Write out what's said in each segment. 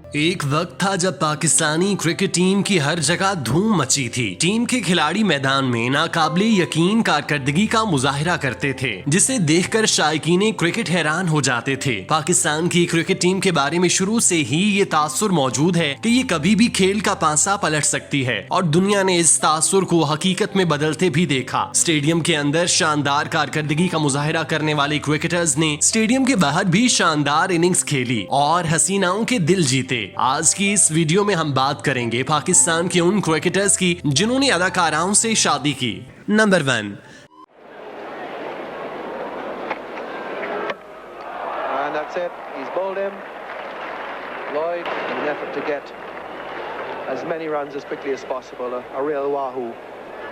एक वक्त था जब पाकिस्तानी क्रिकेट टीम की हर जगह धूम मची थी। टीम के खिलाड़ी मैदान में नाकाबिले यकीन कारकर्दगी का मुजाहिरा करते थे, जिसे देखकर शायकीन क्रिकेट हैरान हो जाते थे। पाकिस्तान की क्रिकेट टीम के बारे में शुरू से ही ये तासुर मौजूद है कि ये कभी भी खेल का पासा पलट सकती है, और दुनिया ने इस तासुर को हकीकत में बदलते भी देखा। स्टेडियम के अंदर शानदार कारकर्दगी का मुजाहिरा करने वाले क्रिकेटर्स ने स्टेडियम के बाहर भी शानदार इनिंग्स खेली और हसीनाओं के दिल जीते। आज की इस वीडियो में हम बात करेंगे पाकिस्तान के उन क्रिकेटर्स की जिन्होंने अदाकाराओं से शादी की। Number 1, And that's it. He's bowled him. Lloyd, in an effort to get as many runs as quickly as possible. A real wahoo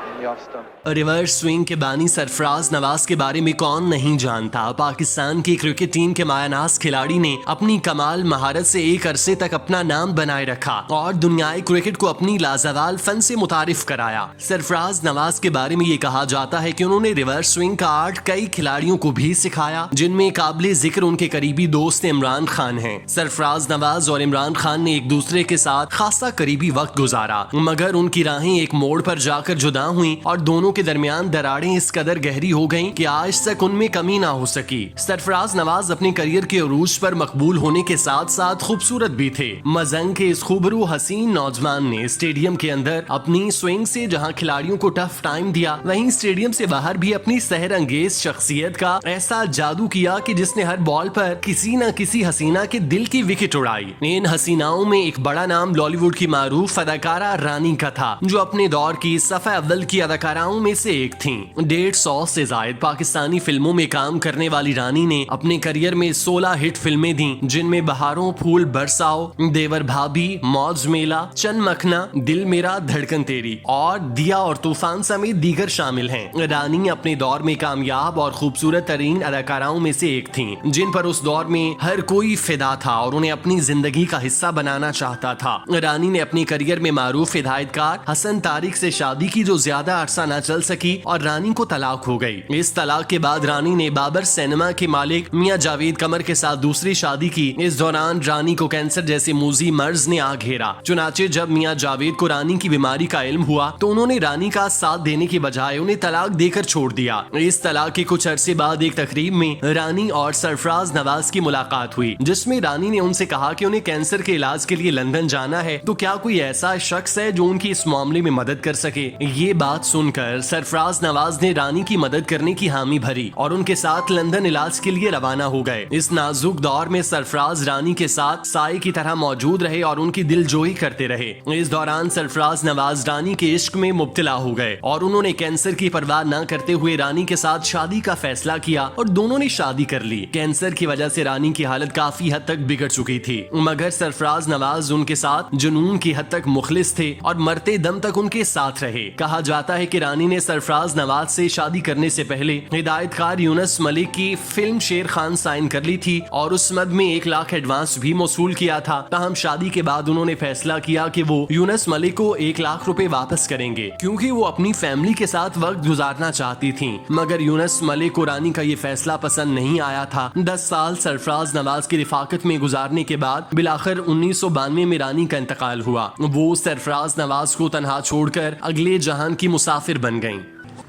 in the off stump. Reverse swing के बानी सरफराज नवाज के बारे में कौन नहीं जानता। पाकिस्तान की क्रिकेट टीम के मायानाज खिलाड़ी ने अपनी कमाल महारत से एक अरसे तक अपना नाम बनाए रखा और दुनियाई क्रिकेट को अपनी लाजवाल फन से मुतारिफ कराया। सरफराज नवाज के बारे में ये कहा जाता है कि उन्होंने रिवर्स स्विंग का आर्ट कई खिलाड़ियों को भी सिखाया, जिनमें काबिले जिक्र उनके करीबी दोस्त इमरान खान हैं। सरफराज नवाज और इमरान खान ने एक दूसरे के साथ खासा करीबी वक्त गुजारा, मगर उनकी राहें एक मोड़ पर जाकर जुदा हुई और दोनों के दरमियान दरारें इस कदर गहरी हो गईं कि आज तक उनमें कमी ना हो सकी। सरफराज नवाज अपने करियर के उरूज पर मकबूल होने के साथ साथ खूबसूरत भी थे। मजंग के इस खूबरू हसीन नौजवान ने स्टेडियम के अंदर अपनी स्विंग से जहां खिलाड़ियों को टफ टाइम दिया, वहीं स्टेडियम से बाहर भी अपनी सहर अंगेज शख्सियत का ऐसा जादू किया कि जिसने हर बॉल पर किसी न किसी हसीना के दिल की विकेट उड़ाई। इन हसीनाओं में एक बड़ा नाम बॉलीवुड की मारूफ अदाकारा रानी का था, जो अपने दौर की सफ़े अव्वल की अदाकाराओं में से एक थीं। 150 से जायद पाकिस्तानी फिल्मों में काम करने वाली रानी ने अपने करियर में 16 हिट फिल्में दी, जिनमें बहारों फूल बरसाओ, देवर भाभी, मौज मेला, चन मखना, दिल मेरा, धड़कन तेरी और दिया और तूफान समेत दीगर शामिल हैं। रानी अपने दौर में कामयाब और खूबसूरत तरीन अदाकाराओं में से एक थीं, जिन पर उस दौर में हर कोई फिदा था और उन्हें अपनी जिंदगी का हिस्सा बनाना चाहता था। रानी ने अपने करियर में मारूफ हिदायतकार हसन तारिक से शादी की, जो ज्यादा अरसा न चल सकी और रानी को तलाक हो गई। इस तलाक के बाद रानी ने बाबर सिनेमा के मालिक मियां जावेद कमर के साथ दूसरी शादी की। इस दौरान रानी को कैंसर जैसे मूजी मर्ज ने आ घेरा। चुनाचे जब मियां जावेद को रानी की बीमारी का इल्म हुआ तो उन्होंने रानी का साथ देने की बजाय उन्हें तलाक देकर छोड़ दिया। इस तलाक के कुछ अरसे बाद एक तकरीब में रानी और सरफराज नवाज की मुलाकात हुई, जिसमें रानी ने उनसे कहा कि उन्हें कैंसर के इलाज के लिए लंदन जाना है, तो क्या कोई ऐसा शख्स है जो उनकी इस मामले में मदद कर सके। ये बात सुनकर सरफराज नवाज ने रानी की मदद करने की हामी भरी और उनके साथ लंदन इलाज के लिए रवाना हो गए। इस नाजुक दौर में सरफराज रानी के साथ साए की तरह मौजूद रहे और उनकी दिलजोई करते रहे। इस दौरान सरफराज नवाज रानी के इश्क में मुब्तला हो गए और उन्होंने कैंसर की परवाह न करते हुए रानी के साथ शादी का फैसला किया और दोनों ने शादी कर ली। कैंसर की वजह से रानी की हालत काफी हद तक बिगड़ चुकी थी, मगर सरफराज नवाज उनके साथ जुनून की हद तक मुखलिस थे और मरते दम तक उनके साथ रहे। कहा जाता है कि रानी ने सरफराज नवाज से शादी करने से पहले हिदायतकार यूनुस मलिक की फिल्म शेर खान साइन कर ली थी और उस मद में 1 लाख एडवांस भी मौसूल किया था। ताहम शादी के बाद उन्होंने फैसला किया कि वो यूनुस मलिक को 1 लाख रुपए वापस करेंगे, क्योंकि वो अपनी फैमिली के साथ वक्त गुजारना चाहती थी। मगर यूनुस मलिक को रानी का ये फैसला पसंद नहीं आया था। 10 साल सरफराज नवाज की रिफाकत में गुजारने के बाद बिलाखिर 1992 में रानी का इंतकाल हुआ। वो सरफराज नवाज को तनहा छोड़कर अगले जहान की मुसाफिर बन गईं।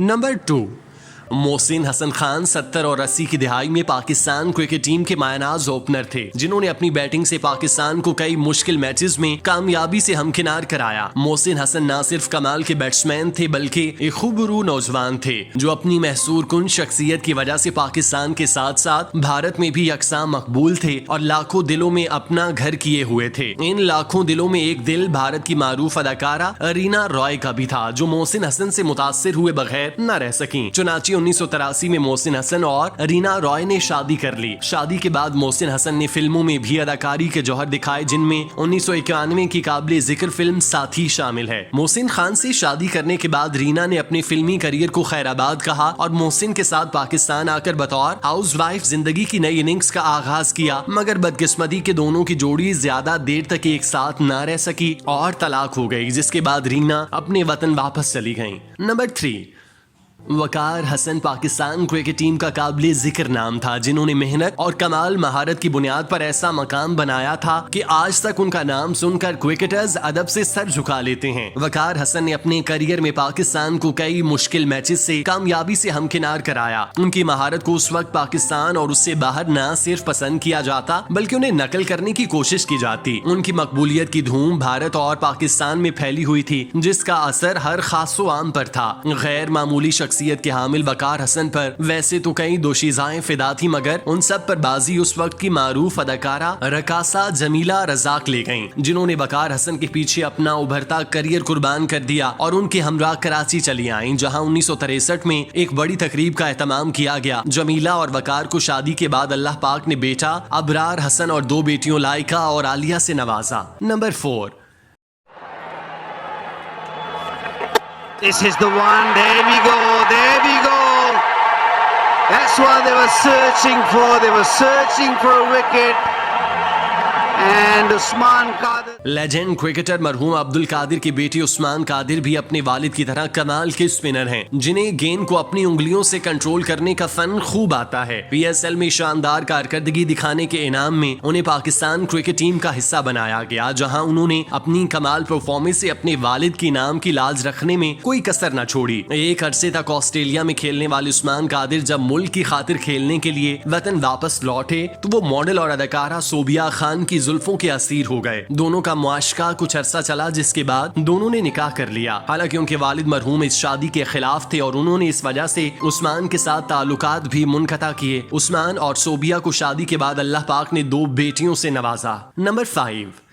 नंबर 2, मोहसिन हसन खान 70 और 80 की दिहाई में पाकिस्तान क्रिकेट टीम के मायनाज ओपनर थे, जिन्होंने अपनी बैटिंग से पाकिस्तान को कई मुश्किल मैचेस में कामयाबी से हमकिनार कराया। मोहसिन हसन न सिर्फ कमाल के बैट्समैन थे, बल्कि एक खूबरू नौजवान थे, जो अपनी महसूर कुन शख्सियत की वजह से पाकिस्तान के साथ साथ भारत में भी यकसा मकबूल थे और लाखों दिलों में अपना घर किए हुए थे। इन लाखों दिलों में एक दिल भारत की मारूफ अदाकारा रीना रॉय का भी था, जो मोहसिन हसन से मुतासिर हुए बगैर न रह सकी। चुनाची 1983 में मोहसिन हसन और रीना रॉय ने शादी कर ली। शादी के बाद मोहसिन हसन ने फिल्मों में भी अदाकारी के जौहर दिखाए, जिनमें 1991 की काबिले जिक्र फिल्म साथी शामिल है। मोहसिन खान से शादी करने के बाद रीना ने अपने फिल्मी करियर को खैराबाद कहा और मोहसिन के साथ पाकिस्तान आकर बतौर हाउसवाइफ जिंदगी की नई इनिंग्स का आगाज किया। मगर बदकिस्मती के दोनों की जोड़ी ज्यादा देर तक एक साथ न रह सकी और तलाक हो गई, जिसके बाद रीना अपने वतन वापस चली गयी। नंबर 3, वकार हसन पाकिस्तान क्रिकेट टीम का काबिल जिक्र नाम था, जिन्होंने मेहनत और कमाल महारत की बुनियाद पर ऐसा मकाम बनाया था कि आज तक उनका नाम सुनकर क्रिकेटर्स अदब से सर झुका लेते हैं। वकार हसन ने अपने करियर में पाकिस्तान को कई मुश्किल मैचेस से कामयाबी से हमकिनार कराया। उनकी महारत को उस वक्त पाकिस्तान और उससे बाहर न सिर्फ पसंद किया जाता बल्कि उन्हें नकल करने की कोशिश की जाती। उनकी मकबूलियत की धूम भारत और पाकिस्तान में फैली हुई थी, जिसका असर हर खासो आम पर था। गैर मामूली शख्सियत के हामिल वकार हसन पर वैसे तो कई दोशीज़ाएं फिदा थी, मगर उन सब पर बाजी उस वक्त की मारूफ अदाकारा रकासा जमीला रजाक ले गईं, जिन्होंने वकार हसन के पीछे अपना उभरता करियर कुर्बान कर दिया और उनके हमरा कराची चली आईं, जहां 1963 में एक बड़ी तकरीब का एहतमाम किया गया। जमीला और वकार को शादी के बाद अल्लाह पाक ने बेटा अबरार हसन और 2 बेटियों लाइका और आलिया से नवाजा। Number 4। This is the one. There we go. There we go. That's what they were searching for. They were searching for a wicket. And Usman Qadir, legend cricketer मरहूम अब्दुल कादिर की बेटी उस्मान कादिर भी अपने वालिद की तरह कमाल के स्पिनर हैं, जिन्हें गेंद को अपनी उंगलियों से कंट्रोल करने का फन खूब आता है। PSL में शानदार कारकर्दगी दिखाने के इनाम में उन्हें पाकिस्तान क्रिकेट टीम का हिस्सा बनाया गया, जहां उन्होंने अपनी कमाल परफॉर्मेंस से अपने वालिद की नाम की लाज रखने में कोई कसर न छोड़ी। एक अरसे तक ऑस्ट्रेलिया में खेलने वाले उस्मान कादिर जब मुल्क की खातिर खेलने के लिए वतन वापस लौटे तो वो मॉडल और अदाकारा सोबिया खान की जुल्फों के असीर हो गए। दोनों का मुआशका कुछ अरसा चला, जिसके बाद दोनों ने निकाह कर लिया। हालांकि उनके वालिद मरहूम इस शादी के खिलाफ थे और उन्होंने इस वजह से उस्मान के साथ ताल्लुकात भी मुनक़ता किए। उस्मान और सोबिया को शादी के बाद अल्लाह पाक ने 2 बेटियों से नवाजा। नंबर 5।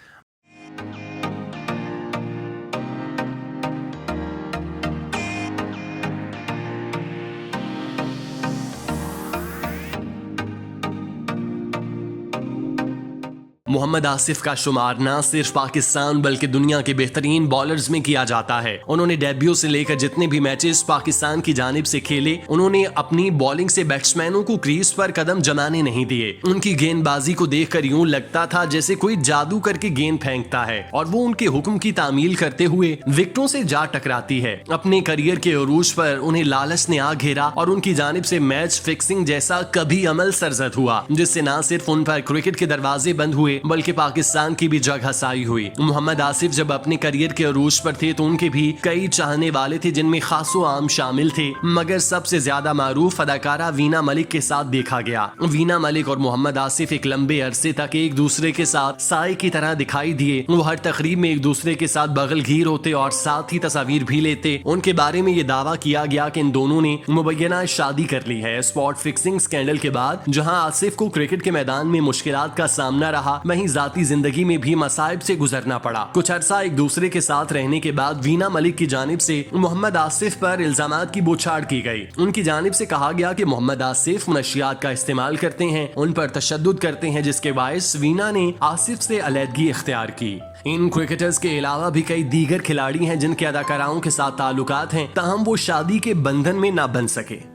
मोहम्मद आसिफ का शुमार न सिर्फ पाकिस्तान बल्कि दुनिया के बेहतरीन बॉलर्स में किया जाता है। उन्होंने डेब्यू से लेकर जितने भी मैचेस पाकिस्तान की जानिब से खेले, उन्होंने अपनी बॉलिंग से बैट्समैनों को क्रीज पर कदम जमाने नहीं दिए। उनकी गेंदबाजी को देखकर यूं लगता था जैसे कोई जादू करके गेंद फेंकता है और वो उनके हुक्म की तामील करते हुए विकेटों से जा टकराती है। अपने करियर के उरूज पर उन्हें लालच ने आ घेरा और उनकी जानिब से मैच फिक्सिंग जैसा कभी अमल सरजद हुआ, जिससे न सिर्फ उन पर क्रिकेट के दरवाजे बंद हुए बल्कि पाकिस्तान की भी जगह साई हुई। मोहम्मद आसिफ जब अपने करियर के अरूज पर थे तो उनके भी कई चाहने वाले थे, जिनमें खासो आम शामिल थे, मगर सबसे ज्यादा मारूफ अदाकारा वीना मलिक के साथ देखा गया। वीना मलिक और मोहम्मद आसिफ एक लंबे अरसे तक एक दूसरे के साथ साए की तरह दिखाई दिए। वो हर तकरीब में एक दूसरे के साथ बगल घीर होते और साथ ही तस्वीर भी लेते। उनके बारे में ये दावा किया गया कि इन दोनों ने मुबैना शादी कर ली है। स्पॉट फिक्सिंग स्कैंडल के बाद जहां आसिफ को क्रिकेट के मैदान में मुश्किलात का सामना रहा, वहीं जाती जिंदगी में भी मसाइब से गुजरना पड़ा। कुछ अरसा एक दूसरे के साथ रहने के बाद वीना मलिक की जानिब से मोहम्मद आसिफ पर इल्जामात की बौछार की गई। उनकी जानिब से कहा गया कि मोहम्मद आसिफ मनशियात का इस्तेमाल करते हैं, उन पर तशद्दुद करते हैं, जिसके बायस वीना ने आसिफ से अलहदगी इख्तियार की। इन क्रिकेटर्स के अलावा भी कई दीगर खिलाड़ी हैं जिनके अदाकाराओं के साथ ताल्लुकात हैं, ताहम वो शादी के बंधन में ना बन सके।